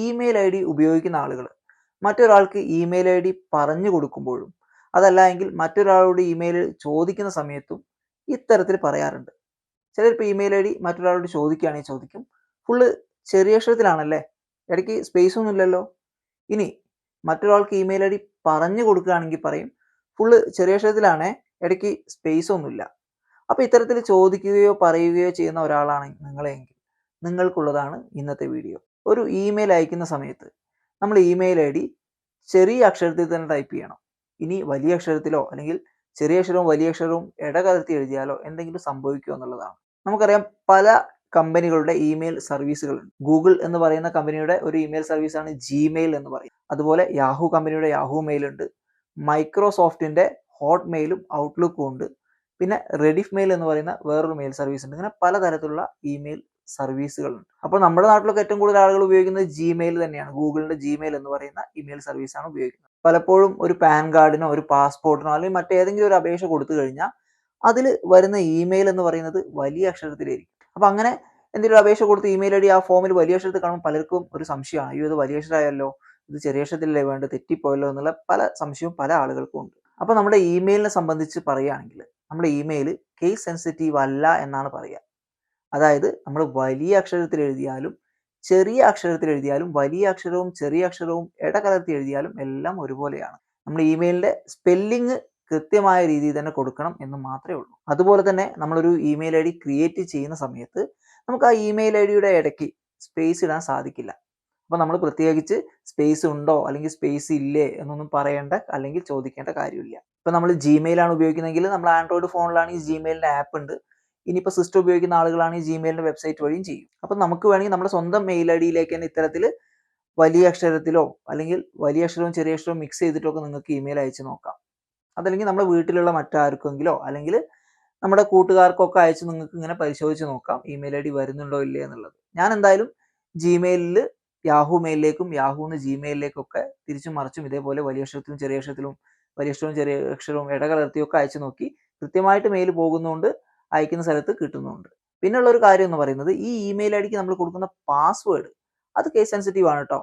Email I D ഉപയോഗിക്കുന്ന ആളുകൾ മറ്റൊരാൾക്ക് ഇമെയിൽ ഐ ഡി പറഞ്ഞു കൊടുക്കുമ്പോഴും അതല്ല എങ്കിൽ മറ്റൊരാളോട് ഇമെയിൽ ചോദിക്കുന്ന സമയത്തും ഇത്തരത്തിൽ പറയാറുണ്ട്. ചിലരിപ്പോൾ ഇമെയിൽ ഐ ഡി മറ്റൊരാളോട് ചോദിക്കുകയാണെങ്കിൽ ചോദിക്കും, ഫുള്ള് ചെറിയ അക്ഷരത്തിലാണല്ലേ, ഇടയ്ക്ക് സ്പേസ് ഒന്നും ഇല്ലല്ലോ. ഇനി മറ്റൊരാൾക്ക് ഇമെയിൽ ഐ ഡി പറഞ്ഞു കൊടുക്കുകയാണെങ്കിൽ പറയും, ഫുള്ള് ചെറിയ അക്ഷരത്തിലാണേ, ഇടയ്ക്ക് സ്പേസ് ഒന്നുമില്ല. അപ്പോൾ ഇത്തരത്തിൽ ചോദിക്കുകയോ പറയുകയോ ചെയ്യുന്ന ഒരാളാണ് നിങ്ങളെങ്കിൽ നിങ്ങൾക്കുള്ളതാണ് ഇന്നത്തെ വീഡിയോ. ഒരു ഇമെയിൽ അയക്കുന്ന സമയത്ത് നമ്മൾ ഇമെയിൽ ഐ ഡി ചെറിയ അക്ഷരത്തിൽ തന്നെ ടൈപ്പ് ചെയ്യണം. ഇനി വലിയ അക്ഷരത്തിലോ അല്ലെങ്കിൽ ചെറിയ അക്ഷരവും വലിയ അക്ഷരവും ഇടകലർത്തി എഴുതിയാലോ എന്തെങ്കിലും സംഭവിക്കുമോ എന്നുള്ളതാണ്. നമുക്കറിയാം, പല കമ്പനികളുടെ ഇമെയിൽ സർവീസുകളുണ്ട്. ഗൂഗിൾ എന്ന് പറയുന്ന കമ്പനിയുടെ ഒരു ഇമെയിൽ സർവീസാണ് ജിമെയിൽ എന്ന് പറയും. അതുപോലെ യാഹൂ കമ്പനിയുടെ യാഹൂ മെയിൽ ഉണ്ട്. മൈക്രോസോഫ്റ്റിന്റെ ഹോട്ട് മെയിലും ഔട്ട്ലുക്കും ഉണ്ട്. പിന്നെ റെഡിഫ് മെയിൽ എന്ന് പറയുന്ന വേറൊരു മെയിൽ സർവീസ് ഉണ്ട്. ഇങ്ങനെ പലതരത്തിലുള്ള ഇമെയിൽ സർവീസുകളുണ്ട്. അപ്പോൾ നമ്മുടെ നാട്ടിലൊക്കെ ഏറ്റവും കൂടുതൽ ആളുകൾ ഉപയോഗിക്കുന്നത് ജിമെയിൽ തന്നെയാണ്. ഗൂഗിളിന്റെ ജിമെയിൽ എന്ന് പറയുന്ന ഇമെയിൽ സർവീസാണ് ഉപയോഗിക്കുന്നത്. പലപ്പോഴും ഒരു പാൻ കാർഡിനോ ഒരു പാസ്പോർട്ടിനോ അല്ലെങ്കിൽ മറ്റേതെങ്കിലും ഒരു അപേക്ഷ കൊടുത്തു കഴിഞ്ഞാൽ അതിൽ വരുന്ന ഇമെയിൽ എന്ന് പറയുന്നത് വലിയ അക്ഷരത്തിലായിരിക്കും. അപ്പോൾ അങ്ങനെ എന്തെങ്കിലും അപേക്ഷ കൊടുത്ത് ഇമെയിൽ ഐ ഡി ആ ഫോമിൽ വലിയ അക്ഷരത്തിൽ കാണുമ്പോൾ പലർക്കും ഒരു സംശയമാണ്, അയ്യോ ഇത് വലിയ അക്ഷരമായല്ലോ, ഇത് ചെറിയ അക്ഷരത്തിലല്ലേ വേണ്ടത്, തെറ്റിപ്പോയല്ലോ എന്നുള്ള പല സംശയവും പല ആളുകൾക്കും ഉണ്ട്. അപ്പോൾ നമ്മുടെ ഇമെയിലിനെ സംബന്ധിച്ച് പറയുകയാണെങ്കിൽ നമ്മുടെ ഇമെയിൽ കേസ് സെൻസിറ്റീവ് അല്ല എന്നാണ് പറയുക. അതായത് നമ്മൾ വലിയ അക്ഷരത്തിൽ എഴുതിയാലും ചെറിയ അക്ഷരത്തിൽ എഴുതിയാലും വലിയ അക്ഷരവും ചെറിയ അക്ഷരവും ഇടകലർത്തി എഴുതിയാലും എല്ലാം ഒരുപോലെയാണ്. നമ്മൾ ഇമെയിലിന്റെ സ്പെല്ലിങ് കൃത്യമായ രീതിയിൽ തന്നെ കൊടുക്കണം എന്ന് മാത്രമേ ഉള്ളൂ. അതുപോലെ തന്നെ നമ്മളൊരു ഇമെയിൽ ഐ ഡി ക്രിയേറ്റ് ചെയ്യുന്ന സമയത്ത് നമുക്ക് ആ ഇമെയിൽ ഐ ഡിയുടെ ഇടയ്ക്ക് സ്പേസ് ഇടാൻ സാധിക്കില്ല. അപ്പോൾ നമ്മൾ പ്രത്യേകിച്ച് സ്പേസ് ഉണ്ടോ അല്ലെങ്കിൽ സ്പേസ് ഇല്ലേ എന്നൊന്നും പറയേണ്ട അല്ലെങ്കിൽ ചോദിക്കേണ്ട കാര്യമില്ല. ഇപ്പോൾ നമ്മൾ ജിമെയിലാണ് ഉപയോഗിക്കുന്നതെങ്കിൽ നമ്മൾ ആൻഡ്രോയിഡ് ഫോണിലാണെങ്കിൽ ജിമെയിലിൻ്റെ ആപ്പ് ഉണ്ട്. ഇനിയിപ്പോൾ സിസ്റ്റം ഉപയോഗിക്കുന്ന ആളുകളാണെങ്കിൽ ജിമെയിലിൻ്റെ വെബ്സൈറ്റ് വഴിയും ചെയ്യും. അപ്പോൾ നമുക്ക് വേണമെങ്കിൽ നമ്മുടെ സ്വന്തം മെയിൽ ഐ ഡിയിലേക്ക് തന്നെ ഇത്തരത്തിൽ വലിയ അക്ഷരത്തിലോ അല്ലെങ്കിൽ വലിയ അക്ഷരവും ചെറിയ അക്ഷരവും മിക്സ് ചെയ്തിട്ടൊക്കെ നിങ്ങൾക്ക് ഇമെയിൽ അയച്ച് നോക്കാം. അതല്ലെങ്കിൽ നമ്മുടെ വീട്ടിലുള്ള മറ്റാർക്കെങ്കിലോ അല്ലെങ്കിൽ നമ്മുടെ കൂട്ടുകാർക്കൊക്കെ അയച്ച് നിങ്ങൾക്ക് ഇങ്ങനെ പരിശോധിച്ച് നോക്കാം ഇമെയിൽ ഐ ഡി വരുന്നുണ്ടോ ഇല്ലേ എന്നുള്ളത്. ഞാൻ എന്തായാലും ജിമെയിലിൽ യാഹൂ മെയിലിലേക്കും യാഹൂന്ന് ജിമെയിലിലേക്കൊക്കെ തിരിച്ചും മറിച്ചും ഇതേപോലെ വലിയ അക്ഷരത്തിലും ചെറിയ അക്ഷരത്തിലും വലിയ അക്ഷരവും ചെറിയ അക്ഷരവും ഇടകലർത്തിയൊക്കെ അയച്ചു നോക്കി. കൃത്യമായിട്ട് മെയിൽ പോകുന്നതുകൊണ്ട് അയക്കുന്ന സ്ഥലത്ത് കിട്ടുന്നുണ്ട്. പിന്നെയുള്ള ഒരു കാര്യം എന്ന് പറയുന്നത്, ഈ ഇമെയിൽ ഐ ഡിക്ക് നമ്മൾ കൊടുക്കുന്ന പാസ്വേഡ് അത് കേസ് സെൻസിറ്റീവ് ആണ് കേട്ടോ.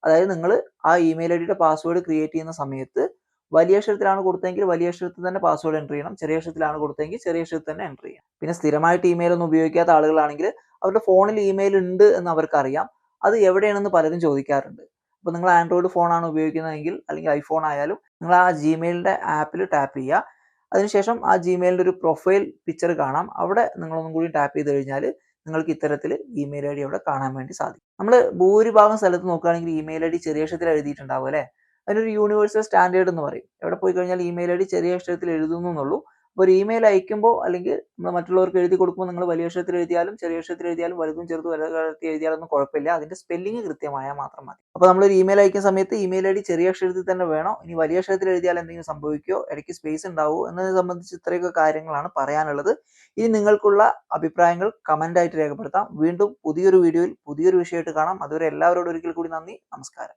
അതായത് നിങ്ങൾ ആ ഇമെയിൽ ഐ ഡിയുടെ പാസ്വേഡ് ക്രിയേറ്റ് ചെയ്യുന്ന സമയത്ത് വലിയ അക്ഷരത്തിലാണ് കൊടുത്തതെങ്കിൽ വലിയ അക്ഷരത്തിൽ തന്നെ പാസ്വേഡ് എൻ്റർ ചെയ്യണം. ചെറിയ അക്ഷരത്തിലാണ് കൊടുത്തതെങ്കിൽ ചെറിയ അക്ഷരത്തിൽ തന്നെ എൻ്റർ ചെയ്യണം. പിന്നെ സ്ഥിരമായിട്ട് ഇമെയിൽ ഒന്നും ഉപയോഗിക്കാത്ത ആളുകളാണെങ്കിൽ അവരുടെ ഫോണിൽ ഇമെയിൽ ഉണ്ട് എന്ന് അവർക്കറിയാം. അത് എവിടെയാണെന്ന് പലരും ചോദിക്കാറുണ്ട്. അപ്പോൾ നിങ്ങൾ ആൻഡ്രോയിഡ് ഫോണാണ് ഉപയോഗിക്കുന്നതെങ്കിൽ അല്ലെങ്കിൽ ഐഫോൺ ആയാലും നിങ്ങൾ ആ ജിമെയിലിൻ്റെ ആപ്പിൽ ടാപ്പ് ചെയ്യുക. അതിനുശേഷം ആ ജിമെയിലിൻ്റെ ഒരു പ്രൊഫൈൽ പിക്ചർ കാണാം. അവിടെ നിങ്ങളൊന്നും കൂടി ടാപ്പ് ചെയ്ത് കഴിഞ്ഞാൽ നിങ്ങൾക്ക് ഇത്തരത്തിൽ ഇമെയിൽ ഐ ഡി അവിടെ കാണാൻ വേണ്ടി സാധിക്കും. നമ്മൾ ഭൂരിഭാഗം സ്ഥലത്ത് നോക്കുകയാണെങ്കിൽ ഇമെയിൽ ഐ ഡി ചെറിയ അക്ഷരത്തിൽ എഴുതിയിട്ടുണ്ടാവും അല്ലേ. അതിനൊരു യൂണിവേഴ്സൽ സ്റ്റാൻഡേർഡ് എന്ന് പറയും. എവിടെ പോയി കഴിഞ്ഞാൽ ഇമെയിൽ ഐ ഡി ചെറിയ അക്ഷരത്തിൽ എഴുതുന്നു എന്നുള്ളൂ. അപ്പോൾ ഒരു ഇമെയിൽ അയക്കുമ്പോൾ അല്ലെങ്കിൽ നമ്മൾ മറ്റുള്ളവർക്ക് എഴുതി കൊടുക്കുമ്പോൾ നിങ്ങൾ വലിയ അക്ഷരത്തിൽ എഴുതിയാലും ചെറിയ അക്ഷരത്തിൽ എഴുതിയാലും വലുതും ചെറുതും ഇടകലർത്തി എഴുതിയാലൊന്നും കുഴപ്പമില്ല. അതിന്റെ സ്പെല്ലിംഗ് കൃത്യമായാൽ മാത്രം മതി. അപ്പോൾ നമ്മളൊരു ഇമെയിൽ അയക്കുന്ന സമയത്ത് ഇമെയിൽ ഐ ഡി ചെറിയ അക്ഷരത്തിൽ തന്നെ വേണോ, ഇനി വലിയ അക്ഷരത്തിൽ എഴുതിയാൽ എന്തെങ്കിലും സംഭവിക്കുമോ, ഇടയ്ക്ക് സ്പേസ് ഉണ്ടാവുമോ എന്നതിനെ സംബന്ധിച്ച് ഇത്രയൊക്കെ കാര്യങ്ങളാണ് പറയാനുള്ളത്. ഇനി നിങ്ങൾക്കുള്ള അഭിപ്രായങ്ങൾ കമന്റ് ആയിട്ട് രേഖപ്പെടുത്താം. വീണ്ടും പുതിയൊരു വീഡിയോയിൽ പുതിയൊരു വിഷയമായിട്ട് കാണാം. അതുവരെ എല്ലാവരോടും ഒരിക്കൽ കൂടി നന്ദി, നമസ്കാരം.